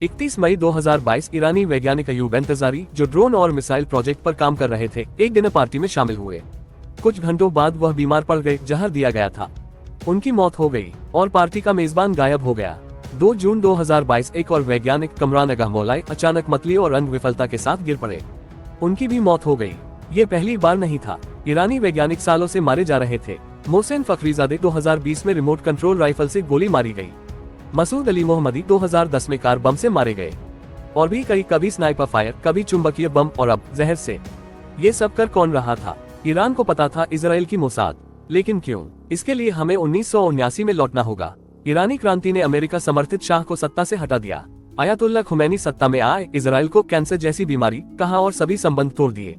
31 मई 2022 ईरानी वैज्ञानिक अयूब इंतजारी, जो ड्रोन और मिसाइल प्रोजेक्ट पर काम कर रहे थे, एक डिनर पार्टी में शामिल हुए। कुछ घंटों बाद वह बीमार पड़ गए, जहर दिया गया था। उनकी मौत हो गई और पार्टी का मेजबान गायब हो गया। 2 जून 2022 एक और वैज्ञानिक कमरान अगामोलाई अचानक मतली और अंग विफलता के साथ गिर पड़े। उनकी भी मौत हो गई। ये पहली बार नहीं था। ईरानी वैज्ञानिक सालों से मारे जा रहे थे। मोहसेन फखरीजादे 2020 में रिमोट कंट्रोल राइफल से गोली मारी गई। मसूद अली मोहम्मदी 2010 में कार बम से मारे गए। और भी कभी स्नाइपर फायर, कभी चुंबकीय बम और अब जहर से। ये सब कर कौन रहा था? ईरान को पता था, इजराइल की मोसाद। लेकिन क्यों? इसके लिए हमें 1979 में लौटना होगा। ईरानी क्रांति ने अमेरिका समर्थित शाह को सत्ता से हटा दिया। आयतुल्लाह खुमैनी सत्ता में आए, इजराइल को कैंसर जैसी बीमारी कहा और सभी संबंध तोड़ दिए।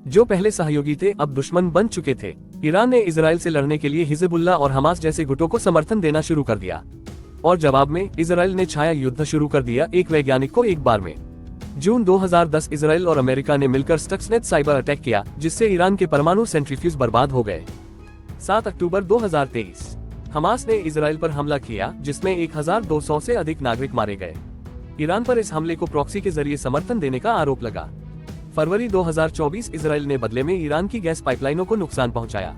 जो पहले सहयोगी थे अब दुश्मन बन चुके थे। ईरान ने इजराइल से लड़ने के लिए हिजबुल्लाह और हमास जैसे गुटों को समर्थन देना शुरू कर दिया और जवाब में इजराइल ने छाया युद्ध शुरू कर दिया, एक वैज्ञानिक को एक बार में। जून 2010 इजराइल और अमेरिका ने मिलकर स्टक्सनेट साइबर अटैक किया, जिससे ईरान के परमाणु सेंट्रीफ्यूज बर्बाद हो गए। 7 अक्टूबर 2023 हमास ने इजराइल पर हमला किया, जिसमें 1200 से अधिक नागरिक मारे गए। ईरान पर इस हमले को प्रॉक्सी के जरिए समर्थन देने का आरोप लगा। फरवरी 2024 इजराइल ने बदले में ईरान की गैस पाइपलाइनों को नुकसान पहुंचाया।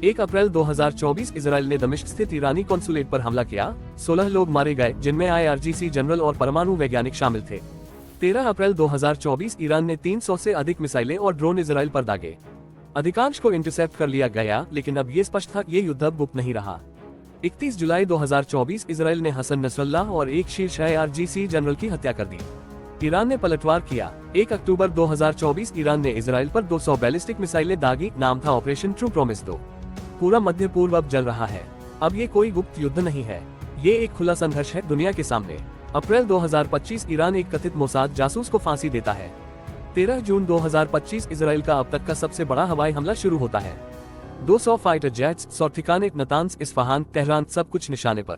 1 अप्रैल 2024 इजराइल ने दमिश्क स्थित ईरानी कॉन्सुलेट पर हमला किया। 16 लोग मारे गए, जिनमें IRGC जनरल और परमाणु वैज्ञानिक शामिल थे। 13 अप्रैल 2024 ईरान ने 300 से अधिक मिसाइलें और ड्रोन इजराइल पर दागे। अधिकांश को इंटरसेप्ट कर लिया गया, लेकिन अब ये स्पष्ट था, ये युद्ध अब गुप्त नहीं रहा। 31 जुलाई 2024 इजराइल ने हसन नसरल्लाह और एक शीर्ष IRGC जनरल की हत्या कर दी। ईरान ने पलटवार किया। 1 अक्टूबर 2024 ईरान ने इजराइल पर 200 बैलिस्टिक मिसाइलें दागी। नाम था ऑपरेशन ट्रू प्रॉमिस 2। पूरा मध्य पूर्व अब जल रहा है। अब ये कोई गुप्त युद्ध नहीं है, ये एक खुला संघर्ष है दुनिया के सामने। अप्रैल 2025 ईरान एक कथित मोसाद जासूस को फांसी देता है। 13 जून 2025 इजराइल का अब तक का सबसे बड़ा हवाई हमला शुरू होता है। 200 फाइटर जेट्स, 100 ठिकाने, नतान्स, इस्फहान, तेहरान, सब कुछ निशाने पर।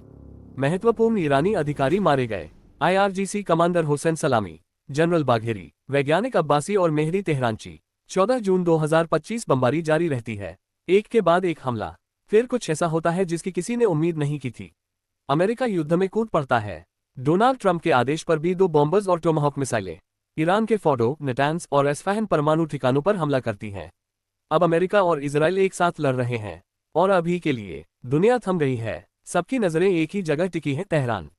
महत्वपूर्ण ईरानी अधिकारी मारे गए। IRGC कमांडर हुसैन सलामी, जनरल बाघेरी, वैज्ञानिक अब्बासी और मेहदी तेहरानची। 14 जून 2025 बमबारी जारी रहती है, एक के बाद एक हमला। फिर कुछ ऐसा होता है जिसकी किसी ने उम्मीद नहीं की थी। अमेरिका युद्ध में कूद पड़ता है। डोनाल्ड ट्रंप के आदेश पर भी 2 बॉम्बर्स और टोमाहॉक मिसाइलें ईरान के फोर्डो, नटान्स और एस्फहान परमाणु ठिकानों पर हमला करती हैं। अब अमेरिका और इजराइल एक साथ लड़ रहे हैं और अभी के लिए दुनिया थम गई है। सबकी नजरें एक ही जगह टिकी हैं, तेहरान।